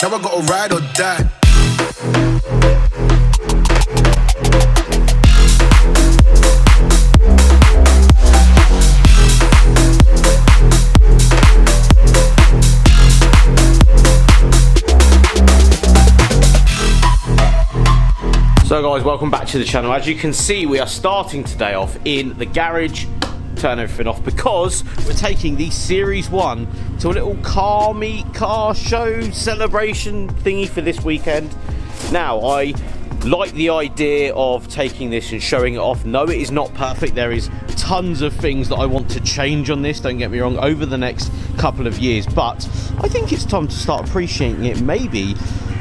Now I gotta ride or die. So guys, welcome back to the channel. As you can see, we are starting today off in the garage. Turn everything off because we're taking the Series 1 to a little car meet, car show celebration thingy for this weekend. Now, I like the idea of taking this and showing it off. No, it is not perfect. There is tons of things that I want to change on this, don't get me wrong, over the next couple of years, but I think it's time to start appreciating it, maybe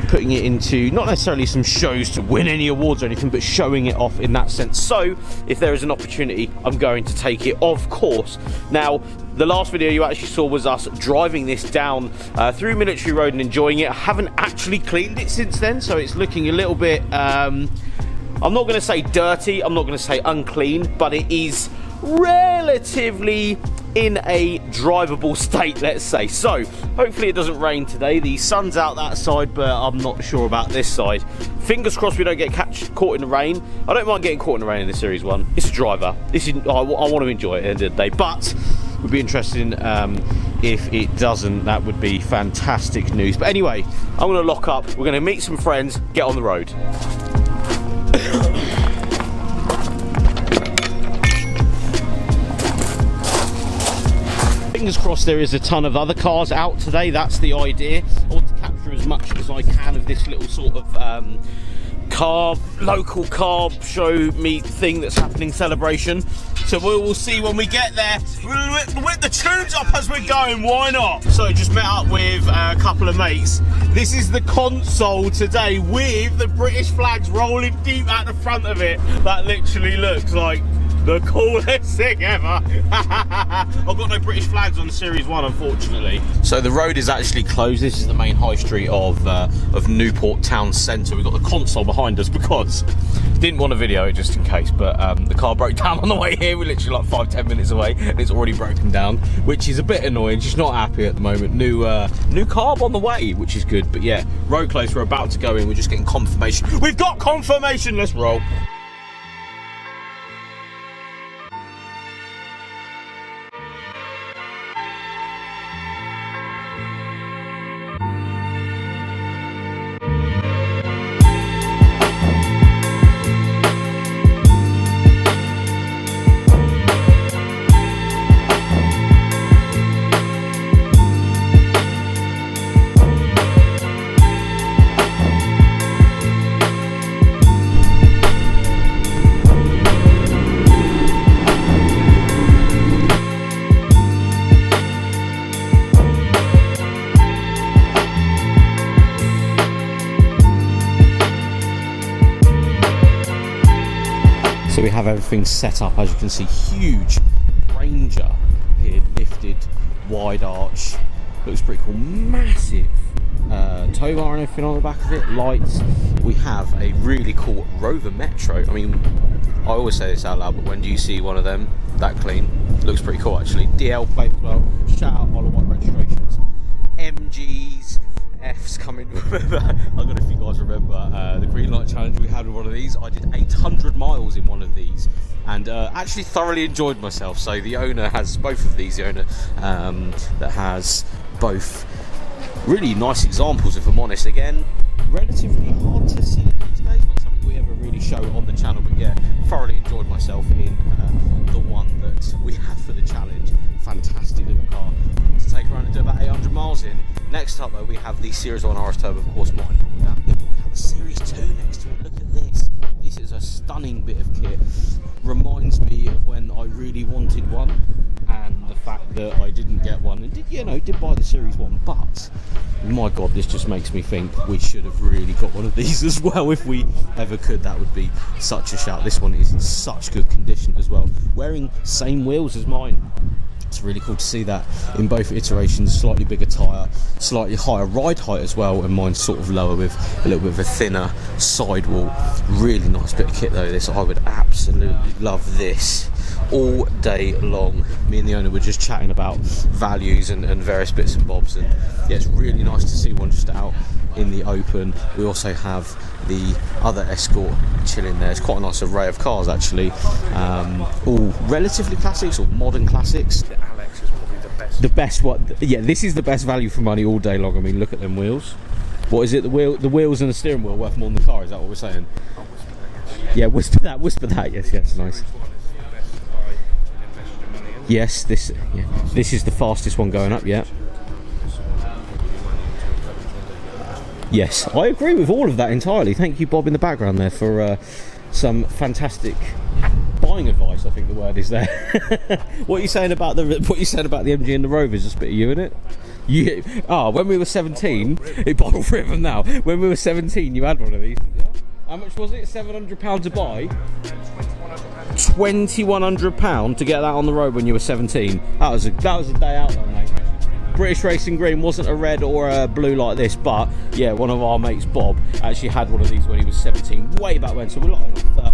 putting it into not necessarily some shows to win any awards or anything, but showing it off in that sense. So if there is an opportunity, I'm going to take it, of course. Now, the last video you actually saw was us driving this down through Military Road and enjoying it. I haven't actually cleaned it since then, so it's looking a little bit I'm not going to say dirty, I'm not going to say unclean, but it is relatively in a drivable state, let's say. So hopefully it doesn't rain today. The sun's out that side, but I'm not sure about this side. Fingers crossed we don't get caught in the rain. I don't mind getting caught in the rain in the Series 1. It's a driver. This is, I want to enjoy it at the end of the day, but would be interesting if it doesn't. That would be fantastic news. But anyway, I'm going to lock up. We're going to meet some friends, get on the road. Fingers crossed there is a ton of other cars out today. That's the idea. I want to capture as much as I can of this little sort of local car show meet thing that's happening, celebration. So we will see when we get there. We'll whip the tunes up as we're going, why not? So just met up with a couple of mates. This is the console today with the British flags rolling deep at the front of it. That literally looks like the coolest thing ever. I've got no British flags on Series 1, unfortunately. So the road is actually closed. This is the main high street of Newport Town Centre. We've got the console behind us because didn't want to video it just in case, but the car broke down on the way here. We're literally like 5-10 minutes away and it's already broken down, which is a bit annoying. Just not happy at the moment. New carb on the way, which is good. But yeah, road closed. We're about to go in. We're just getting confirmation. We've got confirmation. Let's roll. So we have everything set up, as you can see, huge Ranger here, lifted, wide arch, looks pretty cool, massive tow bar and everything on the back of it, lights. We have a really cool Rover Metro. I mean, I always say this out loud, but when do you see one of them that clean? Looks pretty cool actually. DL plate as well, shout out Isle of Wight registrations, MGs, F's coming. I don't know if you guys remember the Green Light Challenge we had with one of these. I did 800 miles in one of these and actually thoroughly enjoyed myself. So the owner has both of these, the owner that has both really nice examples, if I'm honest. Again, relatively hard to see these days, not something we ever really show on the channel, but yeah, thoroughly enjoyed myself in the one that we had for the challenge. Fantastic little car to take around and do about 800 miles in. Next up though, we have the Series 1 RS Turbo, of course, mine. Then we have a Series 2 next to it. Look at this. This is a stunning bit of kit. Reminds me of when I really wanted one and the fact that I didn't get one and did buy the Series 1, but my god, this just makes me think we should have really got one of these as well if we ever could. That would be such a shout. This one is in such good condition as well, wearing same wheels as mine. It's really cool to see that in both iterations. Slightly bigger tyre, slightly higher ride height as well, and mine's sort of lower with a little bit of a thinner sidewall. Really nice bit of kit though, this. I would absolutely love this all day long. Me and the owner were just chatting about values and various bits and bobs, and yeah, it's really nice to see one just out in the open. We also have the other Escort chilling there. It's quite a nice array of cars actually, all relatively classics or modern classics. The Alex is probably the best one. Yeah, this is the best value for money all day long. I mean, look at them wheels. What is it? The wheels and the steering wheel worth more than the car. Is that what we're saying? Yeah, whisper that. Yes, nice. Yes, this is the fastest one going up. Yeah. Yes, I agree with all of that entirely. Thank you, Bob, in the background there for some fantastic buying advice. I think the word is there. What are you saying about the MG and the Rover? Is just a bit of you in it. When we were 17, it bought 3 of them now. When we were 17, you had one of these. How much was it? £700 to buy. £2,100 to get that on the road when you were 17. That was a day out there, mate. British Racing Green wasn't a red or a blue like this, but yeah, one of our mates, Bob, actually had one of these when he was 17, way back when. So we're like 30, but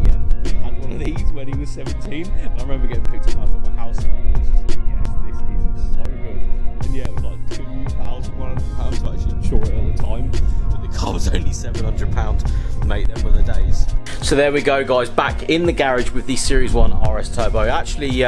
yeah, he had one of these when he was 17. And I remember getting picked up outside my house. And was just like, yes, this is so good. And yeah, it was like £2,100 to actually insure it at the time. But the car was only £700, mate. Them were the days. So there we go, guys, back in the garage with the Series 1 RS Turbo. Actually,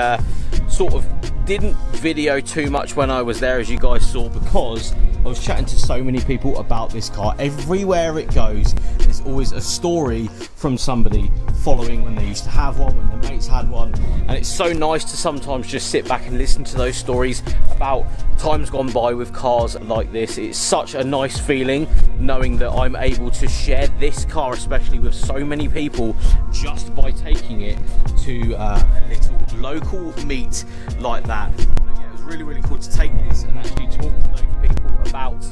sort of didn't video too much when I was there, as you guys saw, because I was chatting to so many people about this car. Everywhere it goes, there's always a story from somebody following when they used to have one, when their mates had one, and it's so nice to sometimes just sit back and listen to those stories about times gone by with cars like this. It's such a nice feeling knowing that I'm able to share this car, especially with so many people, just by taking it to a little local meet like that. So yeah, it was really cool to take this and actually talk to those people about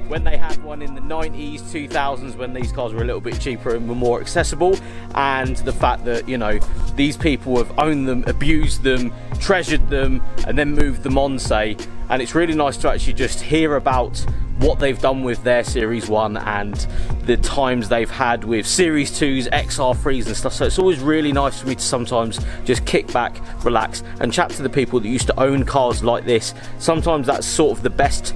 when they had one in the 90s, 2000s, when these cars were a little bit cheaper and were more accessible, and the fact that, you know, these people have owned them, abused them, treasured them, and then moved them on, say. And it's really nice to actually just hear about what they've done with their Series 1 and the times they've had with Series 2s, XR3s and stuff. So it's always really nice for me to sometimes just kick back, relax and chat to the people that used to own cars like this. Sometimes that's sort of the best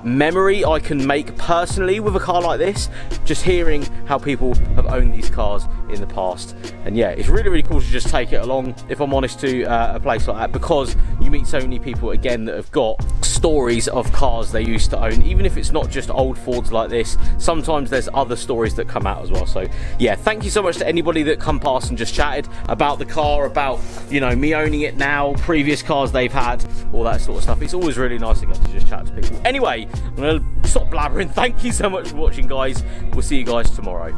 memory I can make personally with a car like this, just hearing how people have owned these cars in the past. And yeah, it's really cool to just take it along, if I'm honest, to a place like that, because you meet so many people again that have got stories of cars they used to own. Even if it's not just old Fords like this, sometimes there's other stories that come out as well. So yeah, thank you so much to anybody that come past and just chatted about the car, about, you know, me owning it now, previous cars they've had, all that sort of stuff. It's always really nice again to just chat to people. Anyway, I'm gonna stop blabbering. Thank you so much for watching, guys. We'll see you guys tomorrow.